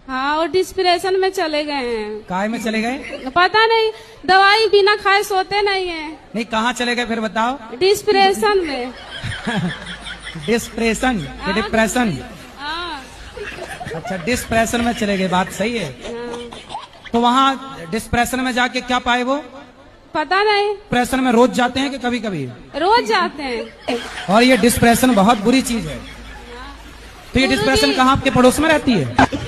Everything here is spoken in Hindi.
हाँ, वो डिस्प्रेशन में चले गए हैं। काय में चले गए? पता नहीं, दवाई बिना खाए सोते नहीं है। नहीं, कहाँ चले गए फिर बताओ? डिस्प्रेशन में। डिस्प्रेशन या डिप्रेशन? हाँ, अच्छा, डिस्प्रेशन में चले गए, बात सही है। हाँ। तो वहाँ डिस्प्रेशन में जाके क्या पाए वो? पता नहीं, डिप्रेशन में रोज जाते हैं कि कभी कभी? रोज जाते हैं। और ये डिस्प्रेशन बहुत बुरी चीज है। तो ये गुरुजी। डिस्प्रेशन कहाँ आपके पड़ोस में रहती है?